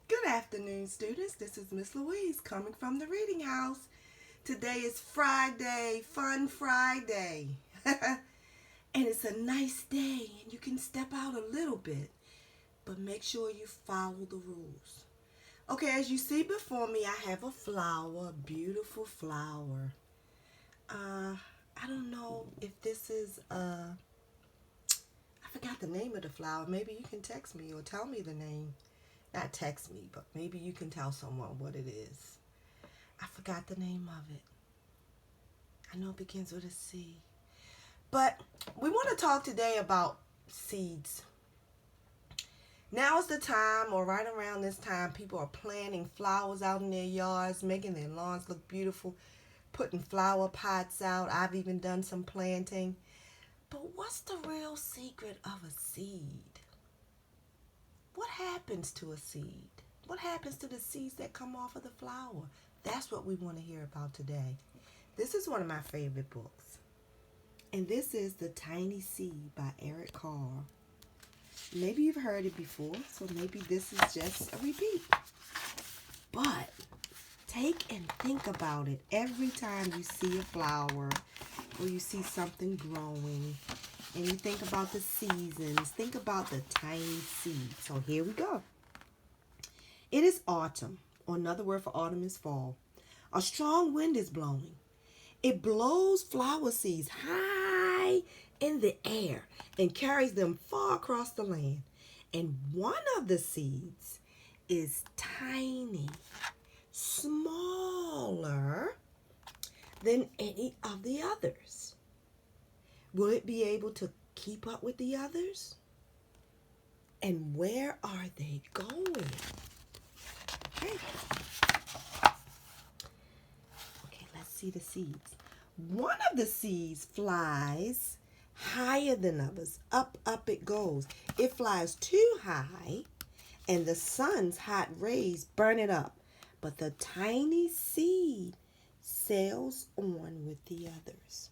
Good afternoon, students. This is Miss Louise coming from the Reading House. Today is Friday, Fun Friday. And it's a nice day and you can step out a little bit, but make sure you follow the rules. Okay, as you see before me, I have a flower, a beautiful flower. I don't know if this is, I forgot the name of the flower. Maybe you can text me or tell me the name. Not text me, but maybe you can tell someone what it is. I forgot the name of it. I know it begins with a C. But we want to talk today about seeds. Now is the time, or right around this time, people are planting flowers out in their yards, making their lawns look beautiful, putting flower pots out. I've even done some planting. But what's the real secret of a seed? What happens to a seed? What happens to the seeds that come off of the flower? That's what we want to hear about today. This is one of my favorite books. And this is The Tiny Seed by Eric Carle. Maybe you've heard it before, so maybe this is just a repeat. But take and think about it every time you see a flower or you see something growing. And you think about the seasons. Think about the tiny seed. So here we go. It is autumn, or another word for autumn is fall. A strong wind is blowing. It blows flower seeds high in the air and carries them far across the land. And one of the seeds is tiny, smaller than any of the others. Will it be able to keep up with the others? And where are they going? Okay, let's see the seeds. One of the seeds flies higher than others. Up it goes. It flies too high, and the sun's hot rays burn it up. But the tiny seed sails on with the others.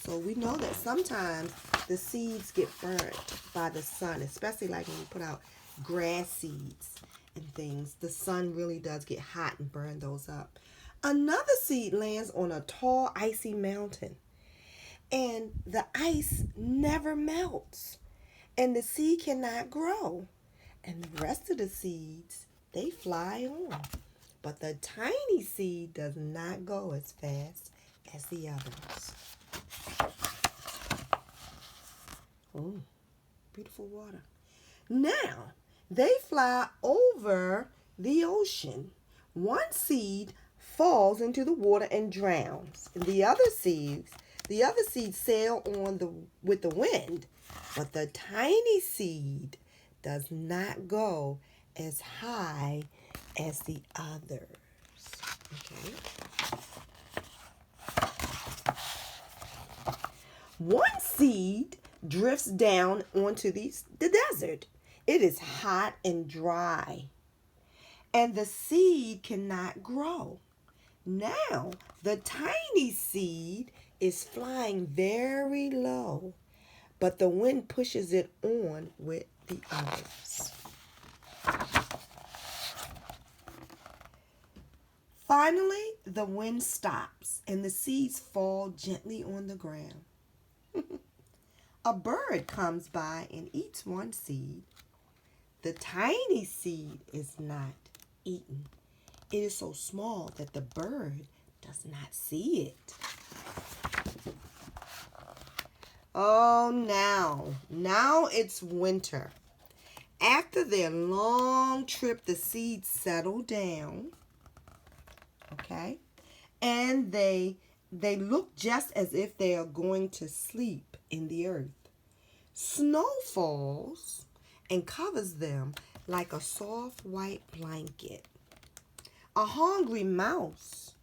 So we know that sometimes the seeds get burnt by the sun, especially like when you put out grass seeds and things. The sun really does get hot and burn those up. Another seed lands on a tall, icy mountain, and the ice never melts, and the seed cannot grow. And the rest of the seeds, they fly on. But the tiny seed does not go as fast as the others. Oh, beautiful water. Now, they fly over the ocean. One seed falls into the water and drowns. And the other seeds sail on with the wind. But the tiny seed does not go as high as the others. Okay. One seed drifts down onto the desert. It is hot and dry, and the seed cannot grow. Now, the tiny seed is flying very low, but the wind pushes it on with the others. Finally, the wind stops, and the seeds fall gently on the ground. A bird comes by and eats one seed. The tiny seed is not eaten. It is so small that the bird does not see it. Oh, now it's winter. After their long trip, the seeds settle down, okay? And they look just as if they are going to sleep in the earth. Snow falls and covers them like a soft white blanket. A hungry mouse,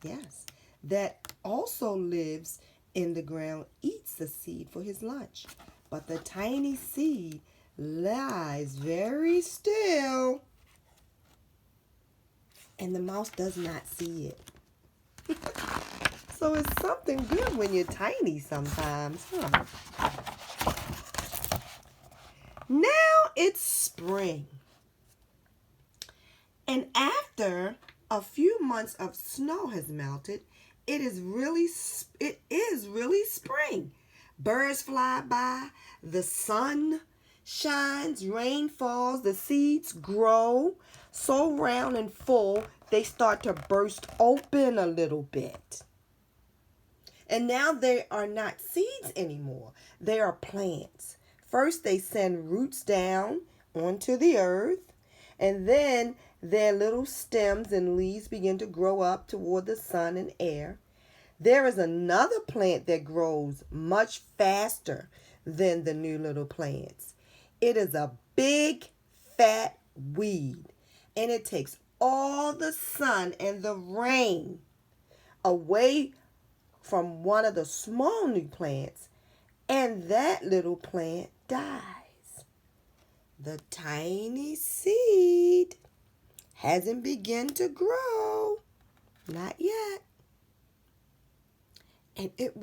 yes, that also lives in the ground eats the seed for his lunch. But the tiny seed lies very still, and the mouse does not see it. So it's something good when you're tiny sometimes, huh? Now it's spring. And after a few months of snow has melted, it is really spring. Birds fly by, the sun shines, rain falls, the seeds grow so round and full they start to burst open a little bit. And now they are not seeds anymore. They are plants. First, they send roots down onto the earth, and then their little stems and leaves begin to grow up toward the sun and air. There is another plant that grows much faster than the new little plants. It is a big, fat weed, and it takes all the sun and the rain away from one of the small new plants, and that little plant dies. The tiny seed hasn't begun to grow. Not yet. And it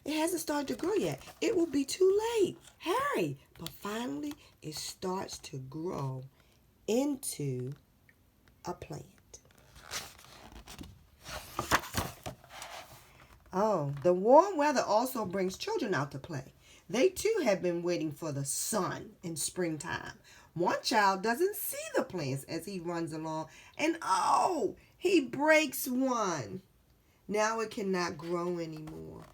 hasn't started to grow yet. It will be too late. Hurry. But finally, it starts to grow into a plant. Oh, the warm weather also brings children out to play. They too have been waiting for the sun in springtime. One child doesn't see the plants as he runs along, and oh, he breaks one. Now it cannot grow anymore.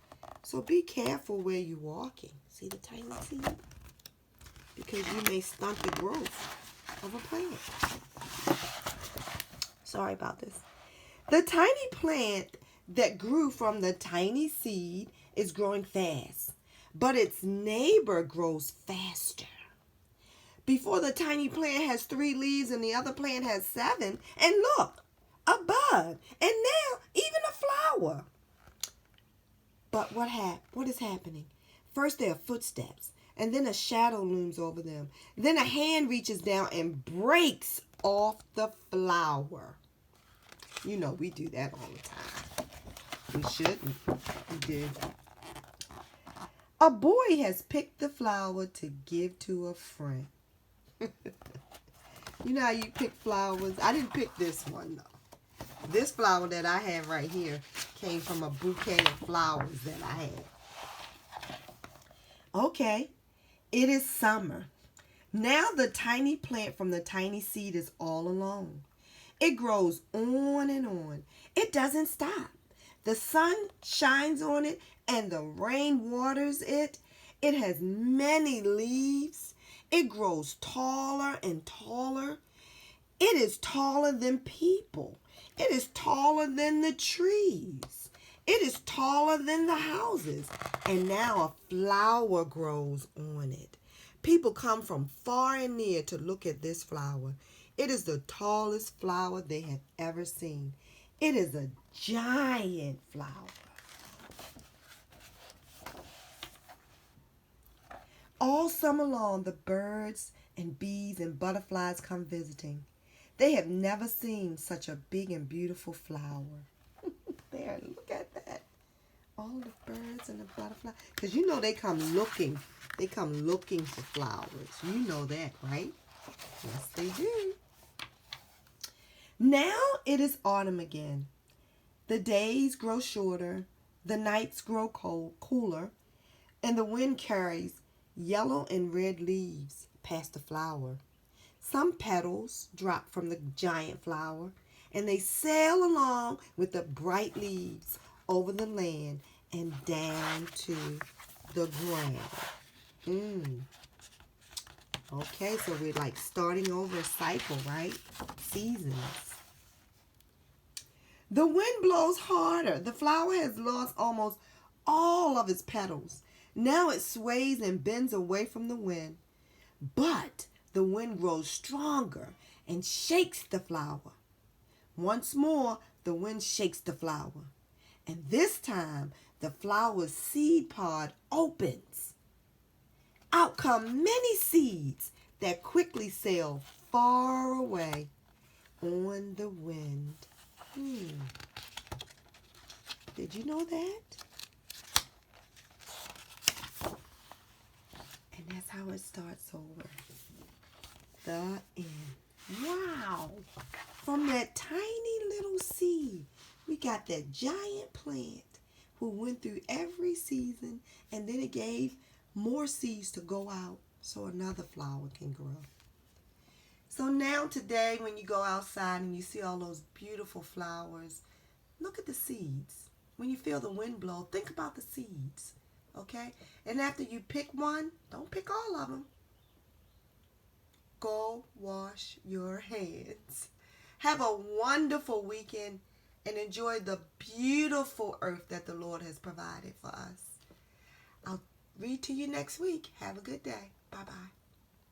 So be careful where you're walking. See the tiny seed? Because you may stunt the growth of a plant. Sorry about this. The tiny plant that grew from the tiny seed is growing fast, but its neighbor grows faster. Before the tiny plant has 3 leaves and the other plant has 7, and look, a bud, and now even a flower. But what is happening? First there are footsteps, and then a shadow looms over them. Then a hand reaches down and breaks off the flower. You know, we do that all the time. We shouldn't. We do. A boy has picked the flower to give to a friend. You know how you pick flowers? I didn't pick this one, though. This flower that I have right here came from a bouquet of flowers that I had. Okay, it is summer. Now the tiny plant from the tiny seed is all alone. It grows on and on. It doesn't stop. The sun shines on it and the rain waters it. It has many leaves. It grows taller and taller. It is taller than people. It is taller than the trees. It is taller than the houses. And now a flower grows on it. People come from far and near to look at this flower. It is the tallest flower they have ever seen. It is a giant flower. All summer long, the birds and bees and butterflies come visiting. They have never seen such a big and beautiful flower. There, look at that. All the birds and the butterflies. Because you know they come looking. They come looking for flowers. You know that, right? Yes, they do. Now it is autumn again. The days grow shorter. The nights grow cooler. And the wind carries yellow and red leaves past the flower. Some petals drop from the giant flower, and they sail along with the bright leaves over the land and down to the ground. Okay, so we're like starting over a cycle, right? Seasons. The wind blows harder. The flower has lost almost all of its petals. Now it sways and bends away from the wind. But the wind grows stronger and shakes the flower. Once more, the wind shakes the flower. And this time, the flower's seed pod opens. Out come many seeds that quickly sail far away on the wind. Did you know that? And that's how it starts over. The end. Wow. From that tiny little seed, we got that giant plant who went through every season, and then it gave more seeds to go out so another flower can grow. So now today, when you go outside and you see all those beautiful flowers, look at the seeds. When you feel the wind blow, think about the seeds, okay? And after you pick one, don't pick all of them. Go wash your hands. Have a wonderful weekend and enjoy the beautiful earth that the Lord has provided for us. I'll read to you next week. Have a good day. Bye-bye.